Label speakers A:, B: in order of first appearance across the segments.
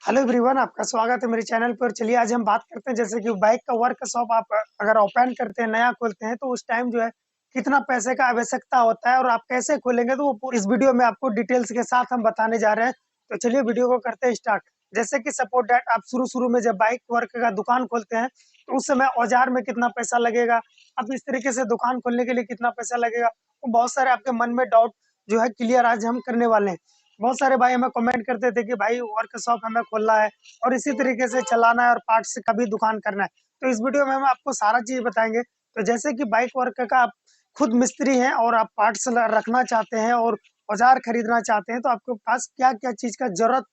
A: Hello everyone, आपका स्वागत है मेरे चैनल पर। चलिए आज हम बात करते हैं जैसे कि बाइक का वर्कशॉप आप अगर ओपन करते हैं, नया खोलते हैं तो उस टाइम जो है कितना पैसे का आवश्यकता होता है और आप कैसे खोलेंगे तो वो पूरी इस वीडियो में आपको डिटेल्स के साथ हम बताने जा रहे हैं। तो चलिए वीडियो को करते हैं स्टार्ट। जैसे कि सपोज दैट आप शुरू-शुरू में जब बाइक वर्क का दुकान खोलते हैं तो उस समय औजार में कितना पैसा लगेगा, अब इस तरीके से दुकान खोलने के लिए कितना पैसा लगेगा, तो बहुत सारे आपके मन में डाउट जो है क्लियर आज हम करने वाले हैं। बहुत सारे भाई हमें कमेंट करते थे कि भाई वर्कशॉप हमें खोलना है और इसी तरीके से चलाना है और पार्ट्स का भी दुकान करना है। तो इस वीडियो में हम आपको सारा चीज़ बताएँगे। तो जैसे कि बाइक वर्क का आप खुद मिस्त्री हैं और आप पार्ट्स ल रखना चाहते हैं और औज़ार खरीदना चाहते हैं, तो आपके पास क्या-क्या चीज़ का ज़रूरत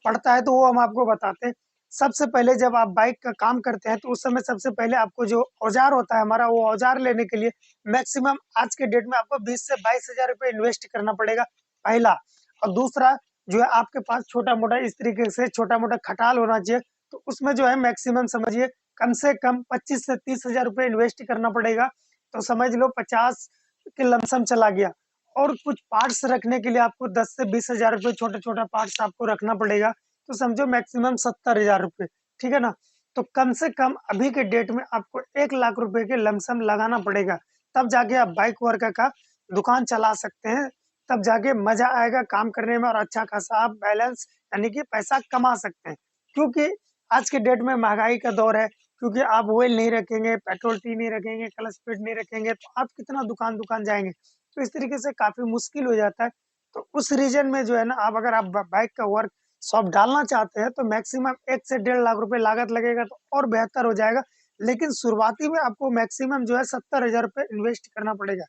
A: पड़ता है, तो वो हम आपको बताते हैं। सबसे पहले जब आप बाइक का काम करते हैं, तो उस समय सबसे पहले आपको जो औज़ार होता है हमारा, वो औज़ार लेने के लिए मैक्सिमम आज के डेट में आपको 20 से 22,000 रुपए इन्वेस्ट करना पड़ेगा, पहला। और दूसरा जो है आपके पास छोटा-मोटा इस तरीके से छोटा-मोटा खटाल होना चाहिए, तो उसमें जो है मैक्सिमम समझिए कम से कम 25 से 30,000 रुपए इन्वेस्ट करना पड़ेगा। तो समझ लो 50 के लमसम चला गया। और कुछ पार्ट्स रखने के लिए आपको 10 से 20,000 रुपए छोटा-छोटा पार्ट्स आपको रखना पड़ेगा, तो समझो मैक्सिमम 70,000 रुपए, ठीक है ना? तो कम से कम अभी के डेट में आपको 1 लाख रुपए के लमसम लगाना पड़ेगा, तब जाके आप बाइक वर्क का दुकान चला सकते हैं। तब जाके मज़ा आएगा काम करने में और अच्छा खासा आप बैलेंस यानी कि पैसा कमा सकते हैं। क्योंकि आज के डेट में महँगाई का दौर है, क्योंकि आप ऑयल नहीं रखेंगे, पेट्रोल टी नहीं रखेंगे, क्लच प्लेट नहीं रखेंगे, तो आप कितना दुकान-दुकान जाएँगे? तो इस तरीके से काफ़ी मुश्किल हो जाता है। तो उस रीज़न में जो है ना, आप अगर आप ब बाइक का वर्कशॉप डालना चाहते हैं, तो मैक्सिमम 1 से डेढ़ लाख रुपए लागत लगेगा तो और बेहतर हो जाएगा। लेकिन शुरुआती में आपको मैक्सिमम जो है 70,000 रुपए इन्वेस्ट करना पड़ेगा,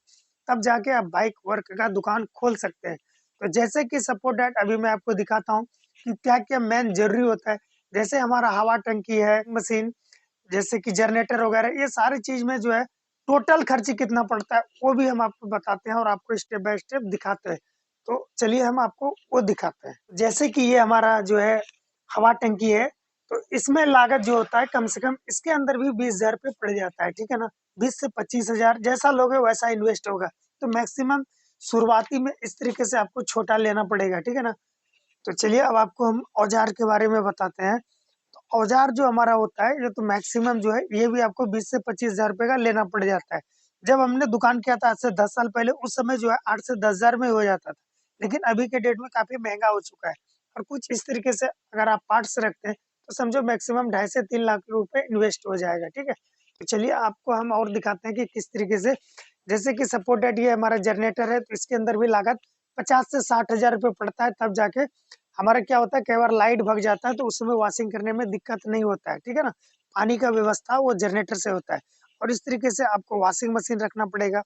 A: तब जाके आप बाइक वर्क का दुकान खोल सकते हैं। तो जैसे कि सपोज दैट अभी मैं आपको दिखाता हूँ कि क्या-क्या मेन ज़रूरी होता है। जैसे हमारा हवा टंकी है, मशीन, जैसे कि जनरेटर वगैरह, ये सारी चीज़ में जो है टोटल खर्च कितना पड़ता है, वो भी हम आपको बताते हैं और आपको स्टेप बाय स्टेप दिखाते हैं। तो चलिए हम आपको वो दिखाते हैं। जैसे कि ये हमारा जो है हवा टंकी है, तो इसमें लागत जो होता है कम से कम इसके अंदर भी 20,000 रुपए पड़ जाता है, ठीक है ना? 20 से 25,000 जैसा लोगे वैसा इन्वेस्ट होगा। तो मैक्सिमम शुरुआती में इस तरीके से आपको छोटा लेना पड़ेगा, ठीक है ना? तो चलिए अब आपको हम औज़ार के बारे में बताते हैं। तो औज़ार जो हमारा होता है, ये तो मैक्सिमम जो है ये भी आपको 20 से 25,000 रुपए का लेना पड़ जाता है। जब हमने दुकान किया था आज से 10 साल पहले, उस समय जो है 8 से 10,000 में हो जाता था। लेकिन अभी के डेट में काफ़ी महँगा हो चुका है और कुछ इस तरीके से अगर आप पार्ट्स रखते हैं, तो समझो मैक्सिमम ढाई से 3 लाख रुपए इन्वेस्ट हो जाएगा, ठीक है? तो चलिए आपको हम और दिखाते हैं कि किस तरीके से। जैसे कि सपोज दैट ये हमारा जनरेटर है, तो इसके अंदर भी लागत 50 से 60,000 रुपए पड़ता है, तब जाके हमारा क्या होता है, कई बार लाइट भग जाता है तो उस समय वॉशिंग करने में दिक्कत नहीं होता है, ठीक है ना? पानी का व्यवस्था वो जनरेटर से होता है और इस तरीके से आपको वॉशिंग मशीन रखना पड़ेगा।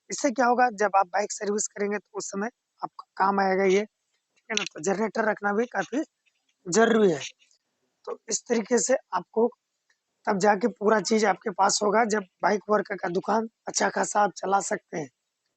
A: इससे क्या होगा, जब आप बाइक सर्विस करेंगे तो उस समय आपको काम आएगा ये, ठीक है ना? तो जनरेटर रखना भी काफ़ी ज़रूरी है। तो इस तरीके से आपको तब जाके पूरा चीज़ आपके पास होगा, जब बाइक वर्क का दुकान अच्छा खासा आप चला सकते हैं।